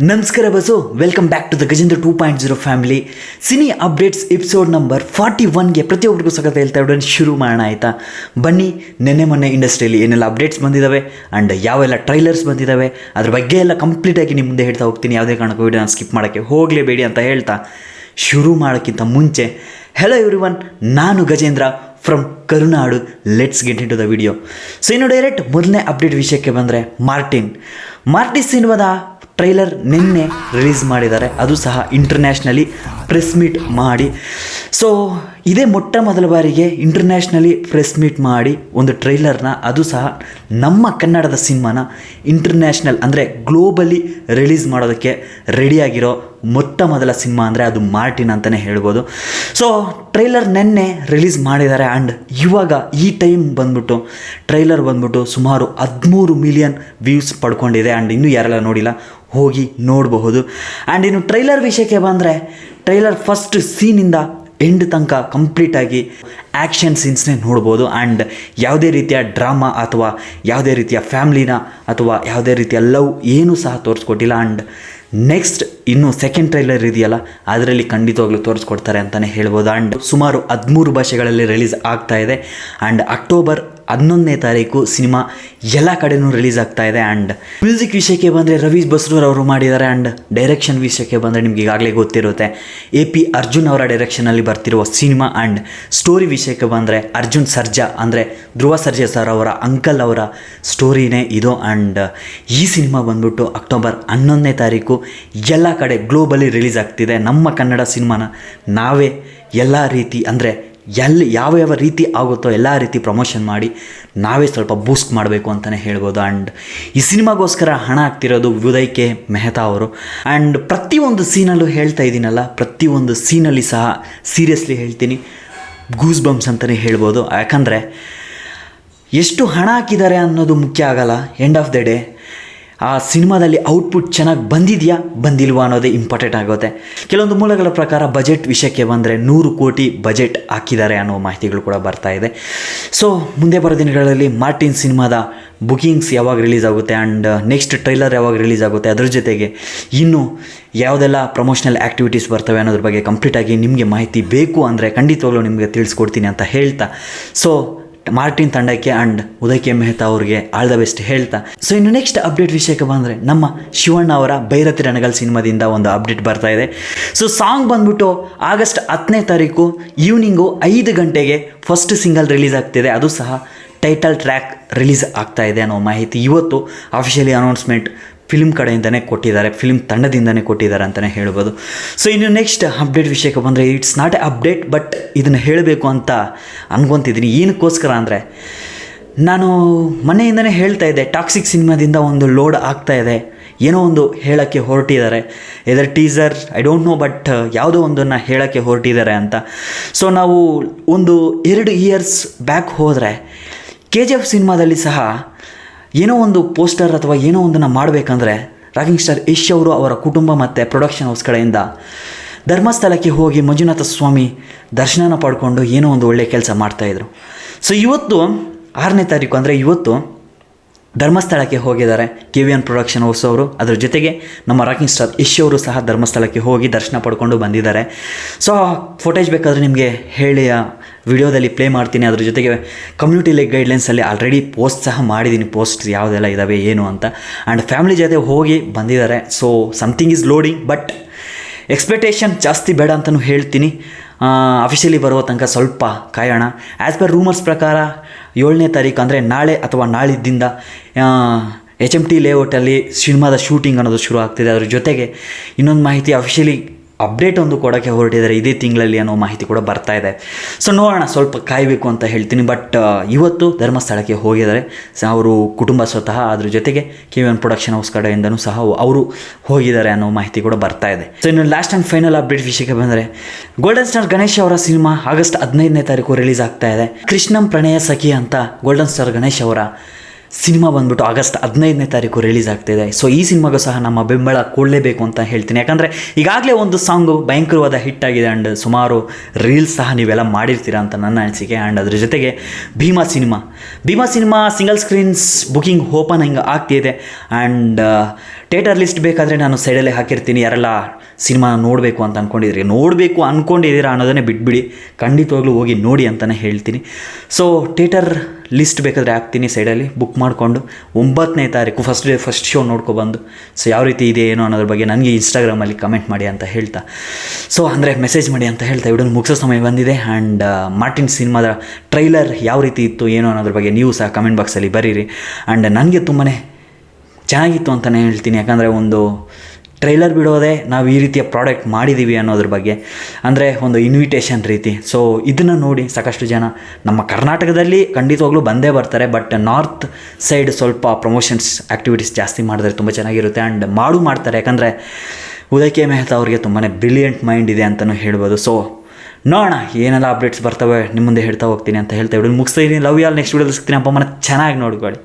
ನಮಸ್ಕಾರ ಬಸ್ಸು, welcome back to the Gajendra 2.0 family. Cine updates episode number 41ಗೆ ಪ್ರತಿಯೊಬ್ಬರಿಗೂ ಸ್ವಾಗತ ಹೇಳ್ತಾ ಇರೋದನ್ನು ಶುರು ಮಾಡೋಣ ಆಯಿತಾ. ಬನ್ನಿ, ಮೊನ್ನೆ ಇಂಡಸ್ಟ್ರಿಯಲ್ಲಿ ಏನೆಲ್ಲ ಅಪ್ಡೇಟ್ಸ್ ಬಂದಿದ್ದಾವೆ ಆ್ಯಂಡ್ ಯಾವೆಲ್ಲ ಟ್ರೈಲರ್ಸ್ ಬಂದಿದ್ದಾವೆ ಅದ್ರ ಬಗ್ಗೆ ಎಲ್ಲ ಕಂಪ್ಲೀಟಾಗಿ ನಿಮ್ಮ ಮುಂದೆ ಹೇಳ್ತಾ ಹೋಗ್ತೀನಿ. ಯಾವುದೇ ಕಾರಣಕ್ಕೂ ವಿಡಿಯೋನ ಸ್ಕಿಪ್ ಮಾಡೋಕ್ಕೆ ಹೋಗಲೇಬೇಡಿ ಅಂತ ಹೇಳ್ತಾ ಶುರು ಮಾಡೋಕ್ಕಿಂತ ಮುಂಚೆ ಹೆಲೋ ಎವ್ರಿವನ್, ನಾನು Gajendra from Karunadu. Let's get into the video. So ಇನ್ನು ಡೈರೆಕ್ಟ್ ಮೊದಲನೇ ಅಪ್ಡೇಟ್ ವಿಷಯಕ್ಕೆ ಬಂದರೆ ಮಾರ್ಟಿನ್ ಸಿನಿಮಾದ ಟ್ರೈಲರ್ ನಿನ್ನೆ ರಿಲೀಸ್ ಮಾಡಿದ್ದಾರೆ, ಅದು ಸಹ ಇಂಟರ್ನ್ಯಾಷನಲಿ ಪ್ರೆಸ್ ಮೀಟ್ ಮಾಡಿ. ಸೊ ಇದೇ ಮೊಟ್ಟ ಮೊದಲ ಬಾರಿಗೆ ಇಂಟರ್ನ್ಯಾಷನಲಿ ಪ್ರೆಸ್ ಮೀಟ್ ಮಾಡಿ ಒಂದು ಟ್ರೈಲರ್ನ, ಅದು ಸಹ ನಮ್ಮ ಕನ್ನಡದ ಸಿನಿಮಾನ ಇಂಟರ್ನ್ಯಾಷನಲ್ ಅಂದರೆ ಗ್ಲೋಬಲಿ ರಿಲೀಸ್ ಮಾಡೋದಕ್ಕೆ ರೆಡಿಯಾಗಿರೋ ಮೊಟ್ಟ ಮೊದಲ ಸಿನಿಮಾ ಅಂದರೆ ಅದು ಮಾರ್ಟಿನ್ ಅಂತಲೇ ಹೇಳ್ಬೋದು. ಸೊ ಟ್ರೈಲರ್ ನೆನ್ನೆ ರಿಲೀಸ್ ಮಾಡಿದ್ದಾರೆ ಆ್ಯಂಡ್ ಇವಾಗ ಈ ಟೈಮ್ ಬಂದ್ಬಿಟ್ಟು ಟ್ರೈಲರ್ ಬಂದ್ಬಿಟ್ಟು ಸುಮಾರು 13 ಮಿಲಿಯನ್ ವ್ಯೂಸ್ ಪಡ್ಕೊಂಡಿದೆ ಆ್ಯಂಡ್ ಇನ್ನೂ ಯಾರೆಲ್ಲ ನೋಡಿಲ್ಲ ಹೋಗಿ ನೋಡಬಹುದು. ಆ್ಯಂಡ್ ಇನ್ನು ಟ್ರೈಲರ್ ವಿಷಯಕ್ಕೆ ಬಂದರೆ ಟ್ರೈಲರ್ ಫಸ್ಟ್ ಸೀನಿಂದ ಎಂಡ್ ತನಕ ಕಂಪ್ಲೀಟಾಗಿ ಆ್ಯಕ್ಷನ್ ಸೀನ್ಸ್ನೇ ನೋಡ್ಬೋದು ಆ್ಯಂಡ್ ಯಾವುದೇ ರೀತಿಯ ಡ್ರಾಮಾ ಅಥವಾ ಯಾವುದೇ ರೀತಿಯ ಫ್ಯಾಮ್ಲಿನ ಅಥವಾ ಯಾವುದೇ ರೀತಿಯ ಲವ್ ಏನೂ ಸಹ ತೋರಿಸ್ಕೊಟ್ಟಿಲ್ಲ. ಆ್ಯಂಡ್ ನೆಕ್ಸ್ಟ್ ಇನ್ನು ಸೆಕೆಂಡ್ ಟ್ರೈಲರ್ ಇದೆಯಲ್ಲ ಅದರಲ್ಲಿ ಖಂಡಿತವಾಗ್ಲೂ ತೋರಿಸ್ಕೊಡ್ತಾರೆ ಅಂತಲೇ ಹೇಳ್ಬೋದು. ಆ್ಯಂಡ್ ಸುಮಾರು 13 ಭಾಷೆಗಳಲ್ಲಿ ರಿಲೀಸ್ ಆಗ್ತಾ ಇದೆ ಆ್ಯಂಡ್ ಅಕ್ಟೋಬರ್ 11ನೇ ತಾರೀಕು ಸಿನಿಮಾ ಎಲ್ಲ ಕಡೆಯೂ ರಿಲೀಸ್ ಆಗ್ತಾ ಇದೆ. ಆ್ಯಂಡ್ ಮ್ಯೂಸಿಕ್ ವಿಷಯಕ್ಕೆ ಬಂದರೆ ರವಿ ಬಸ್ರೂರ್ ಅವರು ಮಾಡಿದ್ದಾರೆ ಆ್ಯಂಡ್ ಡೈರೆಕ್ಷನ್ ವಿಷಯಕ್ಕೆ ಬಂದರೆ ನಿಮ್ಗೆ ಈಗಾಗಲೇ ಗೊತ್ತಿರುತ್ತೆ AP ಅರ್ಜುನ್ ಅವರ ಡೈರೆಕ್ಷನಲ್ಲಿ ಬರ್ತಿರುವ ಸಿನಿಮಾ. ಆ್ಯಂಡ್ ಸ್ಟೋರಿ ವಿಷಯಕ್ಕೆ ಬಂದರೆ ಅರ್ಜುನ್ ಸರ್ಜಾ ಅಂದರೆ ಧ್ರುವ ಸರ್ಜಾ ಸರ್ ಅವರ ಅಂಕಲ್ ಅವರ ಸ್ಟೋರಿನೇ ಇದು. ಆ್ಯಂಡ್ ಈ ಸಿನಿಮಾ ಬಂದ್ಬಿಟ್ಟು ಅಕ್ಟೋಬರ್ 11ನೇ ತಾರೀಕು ಎಲ್ಲ ಕಡೆ ಗ್ಲೋಬಲಿ ರಿಲೀಸ್ ಆಗ್ತಿದೆ. ನಮ್ಮ ಕನ್ನಡ ಸಿನಿಮಾನ ನಾವೇ ಎಲ್ಲ ರೀತಿ ಅಂದರೆ ಯಾವ ರೀತಿ ಆಗುತ್ತೋ ಎಲ್ಲ ರೀತಿ ಪ್ರಮೋಷನ್ ಮಾಡಿ ನಾವೇ ಸ್ವಲ್ಪ ಬೂಸ್ಟ್ ಮಾಡಬೇಕು ಅಂತಲೇ ಹೇಳ್ಬೋದು. ಆ್ಯಂಡ್ ಈ ಸಿನಿಮಾಗೋಸ್ಕರ ಹಣ ಹಾಕ್ತಿರೋದು ಉದಯ್ ಕೆ ಮೆಹ್ತಾ ಅವರು. ಆ್ಯಂಡ್ ಪ್ರತಿಯೊಂದು ಸೀನಲ್ಲೂ ಹೇಳ್ತಾ ಇದ್ದೀನಲ್ಲ, ಪ್ರತಿಯೊಂದು ಸೀನಲ್ಲಿ ಸಹ ಸೀರಿಯಸ್ಲಿ ಹೇಳ್ತೀನಿ, ಗೂಸ್ ಬಂಪ್ಸ್ ಅಂತಲೇ ಹೇಳ್ಬೋದು. ಯಾಕಂದರೆ ಎಷ್ಟು ಹಣ ಹಾಕಿದ್ದಾರೆ ಅನ್ನೋದು ಮುಖ್ಯ ಆಗಲ್ಲ, ಎಂಡ್ ಆಫ್ ದ ಡೇ ಆ ಸಿನಿಮಾದಲ್ಲಿ ಔಟ್ಪುಟ್ ಚೆನ್ನಾಗಿ ಬಂದಿದೆಯಾ ಬಂದಿಲ್ವಾ ಅನ್ನೋದೇ ಇಂಪಾರ್ಟೆಂಟ್ ಆಗುತ್ತೆ. ಕೆಲವೊಂದು ಮೂಲಗಳ ಪ್ರಕಾರ ಬಜೆಟ್ ವಿಷಯಕ್ಕೆ ಬಂದರೆ 100 ಕೋಟಿ ಬಜೆಟ್ ಹಾಕಿದ್ದಾರೆ ಅನ್ನೋ ಮಾಹಿತಿಗಳು ಕೂಡ ಬರ್ತಾ ಇದೆ. ಸೊ ಮುಂದೆ ಬರೋ ದಿನಗಳಲ್ಲಿ ಮಾರ್ಟಿನ್ ಸಿನಿಮಾದ ಬುಕಿಂಗ್ಸ್ ಯಾವಾಗ ರಿಲೀಸ್ ಆಗುತ್ತೆ ಆ್ಯಂಡ್ ನೆಕ್ಸ್ಟ್ ಟ್ರೈಲರ್ ಯಾವಾಗ ರಿಲೀಸ್ ಆಗುತ್ತೆ, ಅದ್ರ ಜೊತೆಗೆ ಇನ್ನು ಯಾವುದೆಲ್ಲ ಪ್ರಮೋಷನಲ್ ಆ್ಯಕ್ಟಿವಿಟೀಸ್ ಬರ್ತವೆ ಅನ್ನೋದ್ರ ಬಗ್ಗೆ ಕಂಪ್ಲೀಟಾಗಿ ನಿಮಗೆ ಮಾಹಿತಿ ಬೇಕು ಅಂದರೆ ಖಂಡಿತವಾಗ್ಲೂ ನಿಮಗೆ ತಿಳಿಸ್ಕೊಡ್ತೀನಿ ಅಂತ ಹೇಳ್ತಾ, ಸೊ ಮಾರ್ಟಿನ್ ತಂಡಕ್ಕೆ ಆ್ಯಂಡ್ ಉದಯ್ ಕೆ ಮೆಹ್ತಾ ಅವ್ರಿಗೆ ಆಲ್ ದ ಬೆಸ್ಟ್ ಹೇಳ್ತಾ, ಸೊ ಇನ್ನು ನೆಕ್ಸ್ಟ್ ಅಪ್ಡೇಟ್ ವಿಷಯಕ್ಕೆ ಬಂದರೆ ನಮ್ಮ ಶಿವಣ್ಣ ಅವರ ಭೈರತಿ ರಣಗಲ್ ಸಿನಿಮಾದಿಂದ ಒಂದು ಅಪ್ಡೇಟ್ ಬರ್ತಾ ಇದೆ. ಸೊ ಸಾಂಗ್ ಬಂದ್ಬಿಟ್ಟು ಆಗಸ್ಟ್ 10ನೇ ತಾರೀಕು ಈವ್ನಿಂಗು 5 ಗಂಟೆಗೆ ಫಸ್ಟ್ ಸಿಂಗಲ್ ರಿಲೀಸ್ ಆಗ್ತಿದೆ, ಅದು ಸಹ ಟೈಟಲ್ ಟ್ರ್ಯಾಕ್ ರಿಲೀಸ್ ಆಗ್ತಾ ಇದೆ ಅನ್ನೋ ಮಾಹಿತಿ ಇವತ್ತು ಅಫಿಷಿಯಲಿ ಅನೌನ್ಸ್ಮೆಂಟ್ ಫಿಲ್ಮ್ ಕಡೆಯಿಂದನೇ ಕೊಟ್ಟಿದ್ದಾರೆ, ಫಿಲ್ಮ್ ತಂಡದಿಂದನೇ ಕೊಟ್ಟಿದ್ದಾರೆ ಅಂತಲೇ ಹೇಳ್ಬೋದು. ಸೊ ಇನ್ನು ನೆಕ್ಸ್ಟ್ ಅಪ್ಡೇಟ್ ವಿಷಯಕ್ಕೆ ಬಂದರೆ it's not A update, but ಇದನ್ನು ಹೇಳಬೇಕು ಅಂತ ಅನ್ಕೊತಿದ್ದೀನಿ. ಏನಕ್ಕೋಸ್ಕರ ಅಂದರೆ ನಾನು ಮನೆಯಿಂದನೇ ಹೇಳ್ತಾ ಇದ್ದೆ, ಟಾಕ್ಸಿಕ್ ಸಿನಿಮಾದಿಂದ ಒಂದು ಲೋಡ್ ಆಗ್ತಾ ಇದೆ, ಏನೋ ಒಂದು ಹೇಳೋಕ್ಕೆ ಹೊರಟಿದ್ದಾರೆ, ಇದರ teaser I don't know, but ಯಾವುದೋ ಒಂದನ್ನು ಹೇಳೋಕ್ಕೆ ಹೊರಟಿದ್ದಾರೆ ಅಂತ. ಸೊ ನಾವು ಒಂದು 2 ಇಯರ್ಸ್ ಬ್ಯಾಕ್ ಹೋದರೆ KGF ಸಿನಿಮಾದಲ್ಲಿ ಸಹ ಏನೋ ಒಂದು ಪೋಸ್ಟರ್ ಅಥವಾ ಏನೋ ಒಂದನ್ನು ಮಾಡಬೇಕಂದ್ರೆ ರಾಕಿಂಗ್ ಸ್ಟಾರ್ ಯಶ್ ಅವರು ಅವರ ಕುಟುಂಬ ಮತ್ತು ಪ್ರೊಡಕ್ಷನ್ ಹೌಸ್ ಕಡೆಯಿಂದ ಧರ್ಮಸ್ಥಳಕ್ಕೆ ಹೋಗಿ ಮಂಜುನಾಥ ಸ್ವಾಮಿ ದರ್ಶನನ ಪಡ್ಕೊಂಡು ಏನೋ ಒಂದು ಒಳ್ಳೆಯ ಕೆಲಸ ಮಾಡ್ತಾಯಿದ್ರು. ಸೊ ಇವತ್ತು 6ನೇ ತಾರೀಕು ಅಂದರೆ ಇವತ್ತು ಧರ್ಮಸ್ಥಳಕ್ಕೆ ಹೋಗಿದ್ದಾರೆ KVN ಪ್ರೊಡಕ್ಷನ್ ಹೌಸ್ ಅವರು. ಅದರ ಜೊತೆಗೆ ನಮ್ಮ ರಾಕಿಂಗ್ ಸ್ಟಾರ್ ಯಶ್ ಅವರು ಸಹ ಧರ್ಮಸ್ಥಳಕ್ಕೆ ಹೋಗಿ ದರ್ಶನ ಪಡ್ಕೊಂಡು ಬಂದಿದ್ದಾರೆ. ಸೊ ಫೋಟೇಜ್ ಬೇಕಾದರೆ ನಿಮಗೆ ಹೇಳಿ ವಿಡಿಯೋದಲ್ಲಿ ಪ್ಲೇ ಮಾಡ್ತೀನಿ. ಅದ್ರ ಜೊತೆಗೆ ಕಮ್ಯುನಿಟಿ ಲೈಕ್ ಗೈಡ್ಲೈನ್ಸಲ್ಲಿ ಆಲ್ರೆಡಿ ಪೋಸ್ಟ್ ಸಹ ಮಾಡಿದ್ದೀನಿ, ಪೋಸ್ಟ್ ಯಾವುದೆಲ್ಲ ಇದ್ದಾವೆ ಏನು ಅಂತ. ಆ್ಯಂಡ್ ಫ್ಯಾಮಿಲಿ ಜೊತೆ ಹೋಗಿ ಬಂದಿದ್ದಾರೆ. So something is loading, but expectation ಜಾಸ್ತಿ ಬೇಡ ಅಂತಲೂ ಹೇಳ್ತೀನಿ. ಅಫಿಷಿಯಲಿ ಬರುವ ತನಕ ಸ್ವಲ್ಪ ಕಾಯೋಣ. ಆ್ಯಸ್ ಪರ್ ರೂಮರ್ಸ್ ಪ್ರಕಾರ 7ನೇ ತಾರೀಕು ಅಂದರೆ ನಾಳೆ ಅಥವಾ ನಾಳಿದ್ದಿಂದ HMT ಲೇಔಟಲ್ಲಿ ಸಿನಿಮಾದ ಶೂಟಿಂಗ್ ಅನ್ನೋದು ಶುರು ಆಗ್ತಿದೆ. ಅದ್ರ ಜೊತೆಗೆ ಇನ್ನೊಂದು ಮಾಹಿತಿ ಅಫಿಷಿಯಲಿ ಅಪ್ಡೇಟ್ ಒಂದು ಕೊಡೋಕ್ಕೆ ಹೊರಟಿದ್ದಾರೆ ಇದೇ ತಿಂಗಳಲ್ಲಿ ಅನ್ನೋ ಮಾಹಿತಿ ಕೂಡ ಬರ್ತಾ ಇದೆ. ಸೊ ನೋಡೋಣ, ಸ್ವಲ್ಪ ಕಾಯಬೇಕು ಅಂತ ಹೇಳ್ತೀನಿ. ಬಟ್ ಇವತ್ತು ಧರ್ಮಸ್ಥಳಕ್ಕೆ ಹೋಗಿದ್ದಾರೆ ಅವರು ಕುಟುಂಬ ಸ್ವತಃ, ಅದ್ರ ಜೊತೆಗೆ KVN ಪ್ರೊಡಕ್ಷನ್ ಹೌಸ್ ಕಡೆಯಿಂದನೂ ಸಹ ಅವರು ಹೋಗಿದ್ದಾರೆ ಅನ್ನೋ ಮಾಹಿತಿ ಕೂಡ ಬರ್ತಾ ಇದೆ. ಸೊ ಇನ್ನು ಲಾಸ್ಟ್ ಆ್ಯಂಡ್ ಫೈನಲ್ ಅಪ್ಡೇಟ್ ವಿಷಯಕ್ಕೆ ಬಂದರೆ ಗೋಲ್ಡನ್ ಸ್ಟಾರ್ ಗಣೇಶ್ ಅವರ ಸಿನಿಮಾ ಆಗಸ್ಟ್ 15ನೇ ತಾರೀಕು ರಿಲೀಸ್ ಆಗ್ತಾ ಇದೆ. ಕೃಷ್ಣಂ ಪ್ರಣಯ ಸಖಿ ಅಂತ ಗೋಲ್ಡನ್ ಸ್ಟಾರ್ ಗಣೇಶ್ ಅವರ ಸಿನಿಮಾ ಬಂದ್ಬಿಟ್ಟು ಆಗಸ್ಟ್ 15ನೇ ತಾರೀಕು ರಿಲೀಸ್ ಆಗ್ತಿದೆ. ಸೊ ಈ ಸಿನಿಮಾಗೂ ಸಹ ನಮ್ಮ ಬೆಂಬಲ ಕೊಡಲೇಬೇಕು ಅಂತ ಹೇಳ್ತೀನಿ. ಯಾಕಂದರೆ ಈಗಾಗಲೇ ಒಂದು ಸಾಂಗು ಭಯಂಕರವಾದ ಹಿಟ್ ಆಗಿದೆ ಆ್ಯಂಡ್ ಸುಮಾರು ರೀಲ್ಸ್ ಸಹ ನೀವೆಲ್ಲ ಮಾಡಿರ್ತೀರ ಅಂತ ನನ್ನ ಅನಿಸಿಕೆ. ಆ್ಯಂಡ್ ಅದ್ರ ಜೊತೆಗೆ Bheema cinema single screens booking open ಹಿಂಗೆ ಆಗ್ತಿದೆ. ಆ್ಯಂಡ್ ಥಿಯೇಟರ್ ಲಿಸ್ಟ್ ಬೇಕಾದರೆ ನಾನು ಸೈಡಲ್ಲೇ ಹಾಕಿರ್ತೀನಿ. ಯಾರೆಲ್ಲ ಸಿನಿಮಾ ನೋಡಬೇಕು ಅಂತ ಅಂದ್ಕೊಂಡಿದ್ದೀರಾ ಅನ್ನೋದನ್ನೇ ಬಿಟ್ಬಿಡಿ, ಖಂಡಿತವಾಗ್ಲೂ ಹೋಗಿ ನೋಡಿ ಅಂತಲೇ ಹೇಳ್ತೀನಿ. ಸೊ ಥಿಯೇಟರ್ ಲಿಸ್ಟ್ ಬೇಕಾದರೆ ಹಾಕ್ತೀನಿ ಸೈಡಲ್ಲಿ, ಬುಕ್ ಮಾಡಿಕೊಂಡು 9ನೇ ತಾರೀಕು ಫಸ್ಟ್ ಶೋ ನೋಡ್ಕೊಬಂದು ಸೊ ಯಾವ ರೀತಿ ಇದೆ ಏನೋ ಅನ್ನೋದ್ರ ಬಗ್ಗೆ ನನಗೆ ಇನ್ಸ್ಟಾಗ್ರಾಮಲ್ಲಿ ಕಮೆಂಟ್ ಮಾಡಿ ಅಂತ ಹೇಳ್ತಾ, ಸೊ ಅಂದರೆ ಮೆಸೇಜ್ ಮಾಡಿ ಅಂತ ಹೇಳ್ತಾ ವಿಡಿಯೋನ ಮುಗಿಸೋ ಸಮಯ ಬಂದಿದೆ. ಆ್ಯಂಡ್ ಮಾರ್ಟಿನ್ ಸಿನಿಮಾದ ಟ್ರೈಲರ್ ಯಾವ ರೀತಿ ಇತ್ತು ಏನೋ ಅನ್ನೋದ್ರ ಬಗ್ಗೆ ನೀವು ಸಹ ಕಮೆಂಟ್ ಬಾಕ್ಸಲ್ಲಿ ಬರೀರಿ. ಆ್ಯಂಡ್ ನನಗೆ ತುಂಬಾ ಚೆನ್ನಾಗಿತ್ತು ಅಂತಲೇ ಹೇಳ್ತೀನಿ. ಯಾಕಂದರೆ ಒಂದು ಟ್ರೈಲರ್ ಬಿಡೋದೇ ನಾವು ಈ ರೀತಿಯ ಪ್ರಾಡಕ್ಟ್ ಮಾಡಿದ್ದೀವಿ ಅನ್ನೋದ್ರ ಬಗ್ಗೆ, ಅಂದರೆ ಒಂದು ಇನ್ವಿಟೇಷನ್ ರೀತಿ. ಸೊ ಇದನ್ನು ನೋಡಿ ಸಾಕಷ್ಟು ಜನ ನಮ್ಮ ಕರ್ನಾಟಕದಲ್ಲಿ ಖಂಡಿತವಾಗ್ಲೂ ಬಂದೇ ಬರ್ತಾರೆ, ಬಟ್ ನಾರ್ತ್ ಸೈಡ್ ಸ್ವಲ್ಪ ಪ್ರಮೋಷನ್ಸ್ ಆ್ಯಕ್ಟಿವಿಟೀಸ್ ಜಾಸ್ತಿ ಮಾಡಿದ್ರೆ ತುಂಬ ಚೆನ್ನಾಗಿರುತ್ತೆ. ಆ್ಯಂಡ್ ಮಾಡ್ತಾರೆ, ಯಾಕಂದರೆ ಉದಯ್ ಕೆ ಮೆಹ್ತಾ ಅವ್ರಿಗೆ ತುಂಬಾ ಬ್ರಿಲಿಯಂಟ್ ಮೈಂಡ್ ಇದೆ ಅಂತಲೂ ಹೇಳ್ಬೋದು. ಸೊ ನೋಡೋಣ ಏನೆಲ್ಲ ಅಪ್ಡೇಟ್ಸ್ ಬರ್ತವೆ ನಿಮ್ಮ ಮುಂದೆ ಹೇಳ್ತಾ ಹೋಗ್ತೀನಿ ಅಂತ ಹೇಳ್ತಾ ವಿಡಿಯೋ ಮುಗಿಸ್ತಾ ಇದ್ದೀನಿ. ಲವ್ ಯಾಲ್ ನೆಕ್ಸ್ಟ್ ವಿಡಿಯೋದಲ್ಲಿ ಸಿಗ್ತೀನಿ. ಅಪ್ಪ ಮನೆ ಚೆನ್ನಾಗಿ ನೋಡ್ಕೊಳ್ಳಿ.